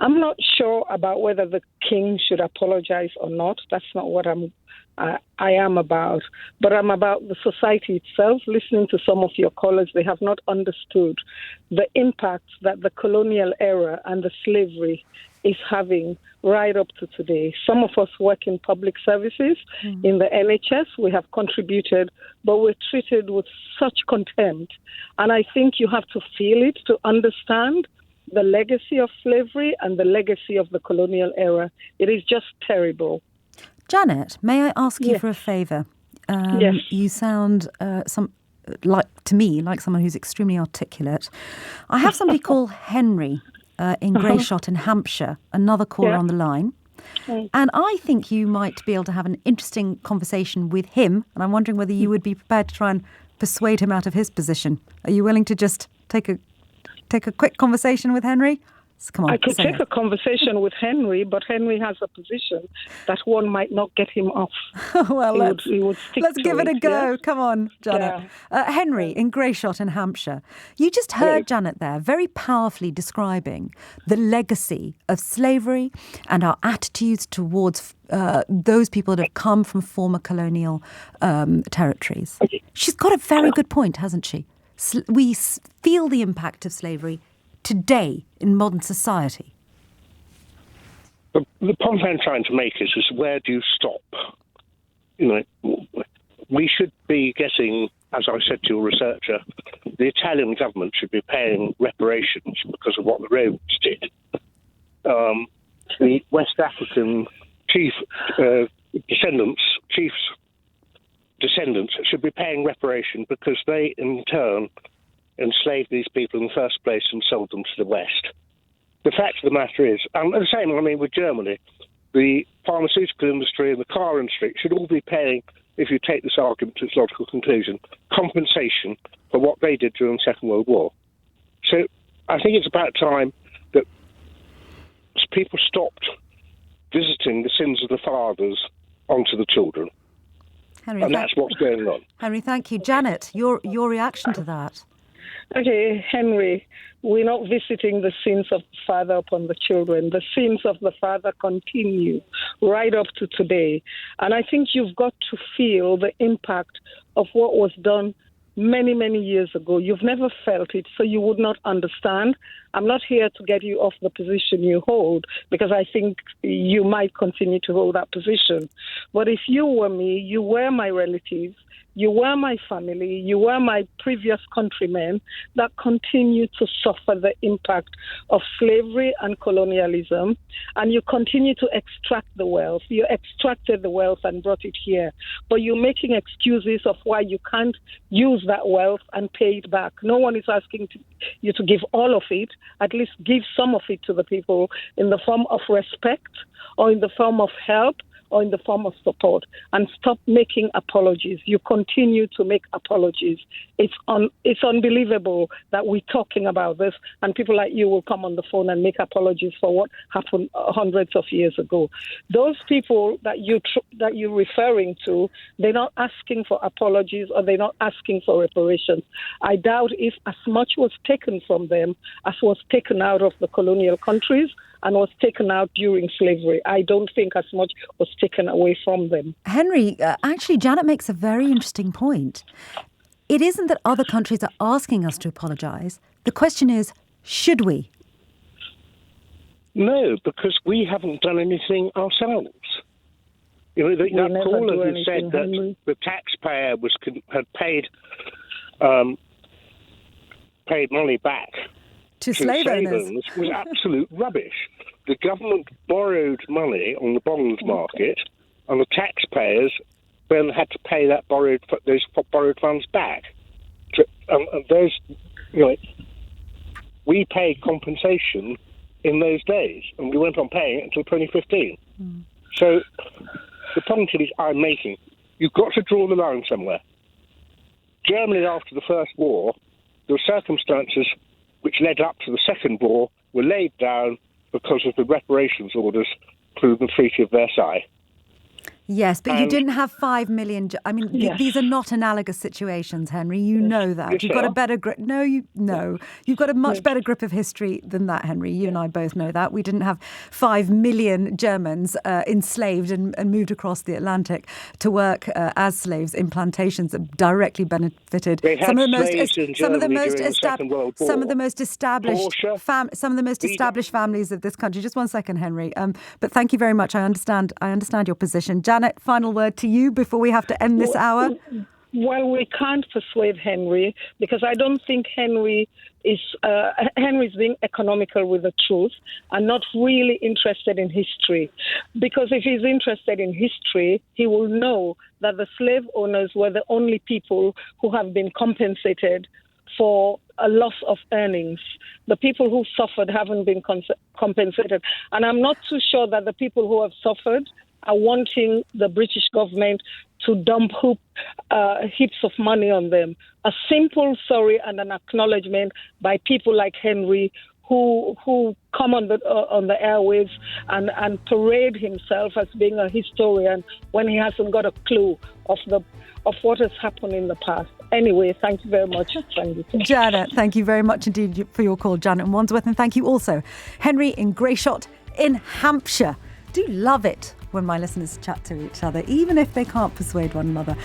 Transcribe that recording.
I'm not sure about whether the king should apologize or not. That's not what I am about. But I'm about the society itself. Listening to some of your callers, they have not understood the impact that the colonial era and the slavery is having right up to today. Some of us work in public services, in the NHS. We have contributed, but we're treated with such contempt. And I think you have to feel it to understand the legacy of slavery and the legacy of the colonial era. It is just terrible. Janet, may I ask you for a favour? Yes. You sound to me like someone who's extremely articulate. I have somebody called Henry in Greyshot in Hampshire, another caller on the line. And I think you might be able to have an interesting conversation with him. And I'm wondering whether you would be prepared to try and persuade him out of his position. Are you willing to just take a quick conversation with Henry? Come on, I could take a conversation with Henry, but Henry has a position that one might not get him off. Well, let's give it a go. Yes? Come on, Janet. Yeah. Henry in Greyshot in Hampshire. You just heard Janet there very powerfully describing the legacy of slavery and our attitudes towards those people that have come from former colonial territories. She's got a very good point, hasn't she? We feel the impact of slavery today in modern society. The point I'm trying to make is where do you stop? We should be getting, as I said to your researcher, the Italian government should be paying reparations because of what the Romans did. The West African chiefs' descendants should be paying reparation because they, in turn, enslaved these people in the first place and sold them to the West. The fact of the matter is, and the same, with Germany, the pharmaceutical industry and the car industry should all be paying, if you take this argument to its logical conclusion, compensation for what they did during the Second World War. So I think it's about time that people stopped visiting the sins of the fathers onto the children. Henry, and that's what's going on. Henry, thank you. Janet, your reaction to that? Okay, Henry, we're not visiting the sins of the father upon the children. The sins of the father continue right up to today. And I think you've got to feel the impact of what was done many, many years ago. You've never felt it, so you would not understand. I'm not here to get you off the position you hold, because I think you might continue to hold that position. But if you were me, you were my relatives, you were my family, you were my previous countrymen that continue to suffer the impact of slavery and colonialism, and you continue to extract the wealth. You extracted the wealth and brought it here, but you're making excuses of why you can't use that wealth and pay it back. No one is asking you to give all of it. At least give some of it to the people in the form of respect or in the form of help or in the form of support, and stop making apologies. You continue to make apologies. It's unbelievable that we're talking about this and people like you will come on the phone and make apologies for what happened hundreds of years ago. Those people that you're referring to, they're not asking for apologies or they're not asking for reparations. I doubt if as much was taken from them as was taken out of the colonial countries and was taken out during slavery. I don't think as much was taken away from them. Henry, actually, Janet makes a very interesting point. It isn't that other countries are asking us to apologise. The question is, should we? No, because we haven't done anything ourselves. That caller who said that the taxpayer had paid money back to slave owners was absolute rubbish. The government borrowed money on the bonds market, and the taxpayers then had to pay those borrowed funds back. We paid compensation in those days, and we went on paying it until 2015. So the point I'm making, you've got to draw the line somewhere. Germany, after the First War, there were circumstances which led up to the Second War, were laid down because of the reparations orders through the Treaty of Versailles. Yes, but you didn't have 5 million. These are not analogous situations, Henry. You know that. You've got a better grip. You've got a much better grip of history than that, Henry. You and I both know that. We didn't have 5 million Germans enslaved and moved across the Atlantic to work as slaves in plantations that directly benefited some of the most established families of this country. Just one second, Henry. But thank you very much. I understand your position. Janet, final word to you before we have to end this hour. Well, we can't persuade Henry because I don't think Henry's being economical with the truth and not really interested in history. Because if he's interested in history, he will know that the slave owners were the only people who have been compensated for a loss of earnings. The people who suffered haven't been compensated. And I'm not too sure that the people who have suffered are wanting the British government to dump heaps of money on them. A simple sorry and an acknowledgement by people like Henry who come on the airwaves and parade himself as being a historian when he hasn't got a clue of what has happened in the past. Anyway, thank you very much, Sangita. Janet, thank you very much indeed for your call, Janet in Wandsworth, and thank you also, Henry in Greyshot in Hampshire. Do love it when my listeners chat to each other, even if they can't persuade one another.